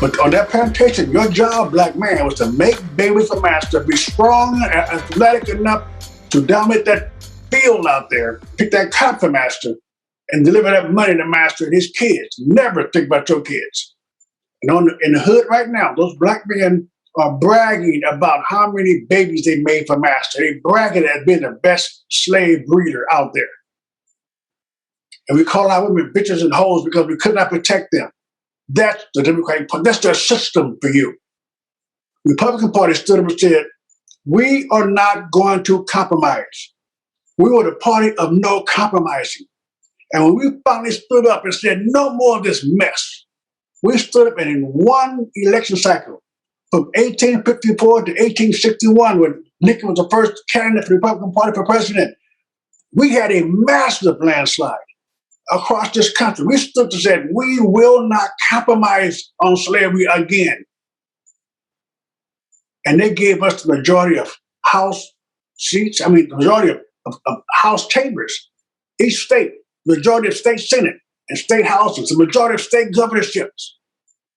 But on that plantation, your job, black man, was to make babies for master, be strong and athletic enough to dominate that field out there, pick that cotton for master, and deliver that money to master and his kids. Never think about your kids. And in the hood right now, those black men are bragging about how many babies they made for master. They bragging as being the best slave breeder out there. And we call our women bitches and hoes because we could not protect them. That's the Democratic Party. That's their system for you. The Republican Party stood up and said, we are not going to compromise. We were the party of no compromising. And when we finally stood up and said, no more of this mess, we stood up and in one election cycle, from 1854 to 1861, when Lincoln was the first candidate for the Republican Party for president, we had a massive landslide across this country. We stood and said, we will not compromise on slavery again. And they gave us the majority of House seats, the majority of House chambers, each state, majority of state Senate and state houses, the majority of state governorships,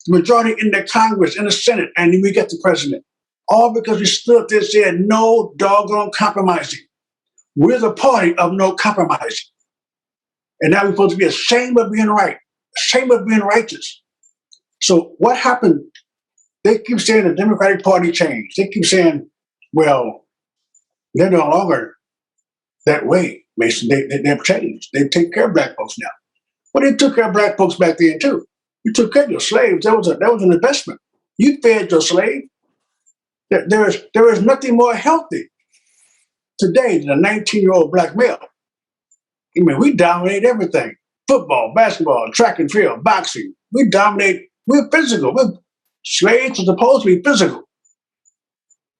the majority in the Congress, in the Senate, and then we get the president. All because we stood there and said, no doggone compromising. We're the party of no compromising. And now we're supposed to be ashamed of being right, ashamed of being righteous. So what happened? They keep saying the Democratic Party changed. They keep saying, well, they're no longer that way, Mason. They've changed. They take care of black folks now. Well, they took care of black folks back then too. You took care of your slaves. That was an investment. You fed your slave. There is nothing more healthy today than a 19-year-old black male. We dominate everything. Football, basketball, track and field, boxing. We dominate. We're physical. Slaves are supposed to be physical.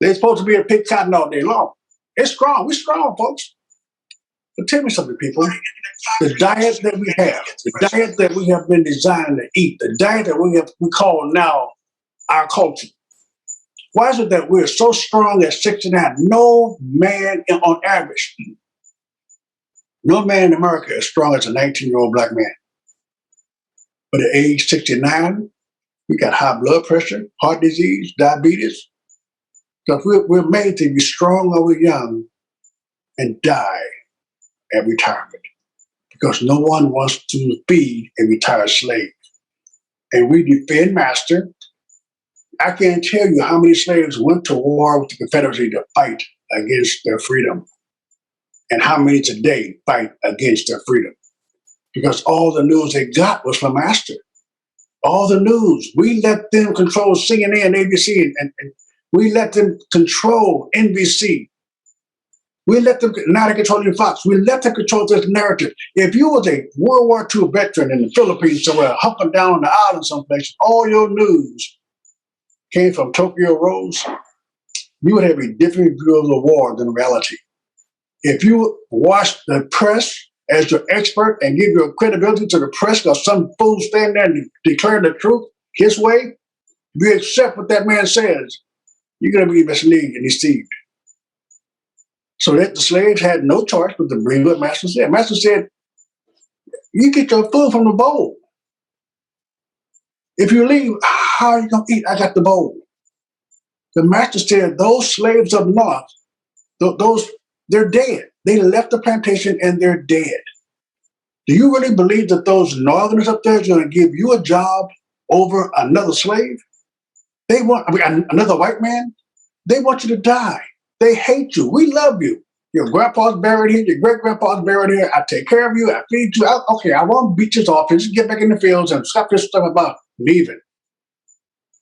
They're supposed to be a pick cotton all day long. It's strong. We're strong, folks. But tell me something, people. The diet that we have, the diet that we have been designed to eat, the diet that we call now our culture. Why is it that we're so strong at 69? No man on average, no man in America is strong as a 19-year-old black man. But at age 69, we got high blood pressure, heart disease, diabetes. So we're made to be strong when we're young and die at retirement because no one wants to feed a retired slave. And we defend master. I can't tell you how many slaves went to war with the Confederacy to fight against their freedom and how many today fight against their freedom because all the news they got was from master. All the news. We let them control CNN, ABC, and we let them control NBC. We let them, now they're controlling Fox. We let them control this narrative. If you was a World War II veteran in the Philippines somewhere, humping down on the island someplace, all your news came from Tokyo Rose, you would have a different view of the war than reality. If you watch the press as your expert and give your credibility to the press because some fool stand there and declare the truth his way, if you accept what that man says, you're going to be misled and deceived. So that the slaves had no choice but to bring what master said. Master said, you get your food from the bowl. If you leave, how are you going to eat? I got the bowl. The master said, those slaves up north, they're dead. They left the plantation and they're dead. Do you really believe that those northerners up there are going to give you a job over another slave? They want, another white man? They want you to die. They hate you. We love you. Your grandpa's buried here. Your great-grandpa's buried here. I take care of you. I feed you. I won't beat you off. Just get back in the fields and stop this stuff about leaving.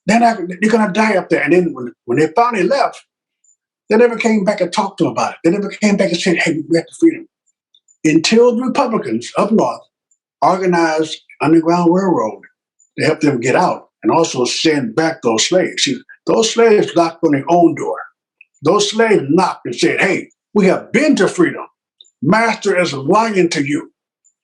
Then you're going to die up there. And then when they finally left, they never came back and talked to them about it. They never came back and said, hey, we have to free them. Until the Republicans up north organized Underground Railroad to help them get out and also send back those slaves. See, those slaves knocked on their own door. Those slaves knocked and said, hey, we have been to freedom. Master is lying to you.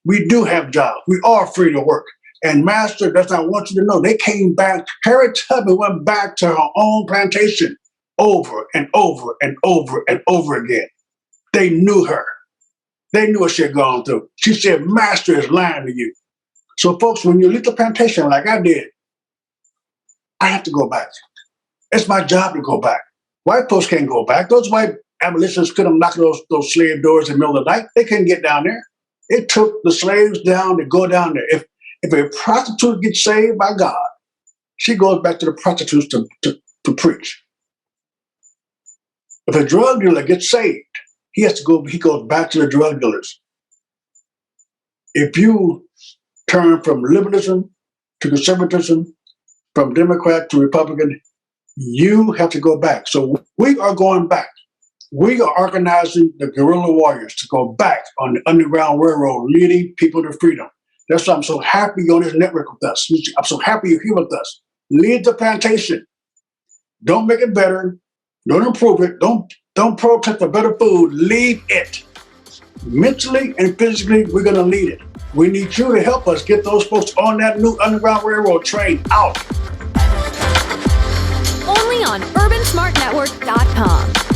We do have jobs. We are free to work. And master does not want you to know. They came back. Harriet Tubman went back to her own plantation over and over and over and over again. They knew her. They knew what she had gone through. She said, master is lying to you. So folks, when you leave the plantation like I did, I have to go back. It's my job to go back. White folks can't go back. Those white abolitionists couldn't knock those slave doors in the middle of the night. They couldn't get down there. It took the slaves down to go down there. If a prostitute gets saved by God, she goes back to the prostitutes to preach. If a drug dealer gets saved, he goes back to the drug dealers. If you turn from liberalism to conservatism, from Democrat to Republican, you have to go back. So we are going back. We are organizing the guerrilla warriors to go back on the Underground Railroad, leading people to freedom. That's why I'm so happy you're on this network with us. I'm so happy you're here with us. Lead the plantation. Don't make it better. Don't improve it. Don't protest for better food. Lead it. Mentally and physically, we're going to lead it. We need you to help us get those folks on that new Underground Railroad train out. Only on UrbanSmartNetwork.com.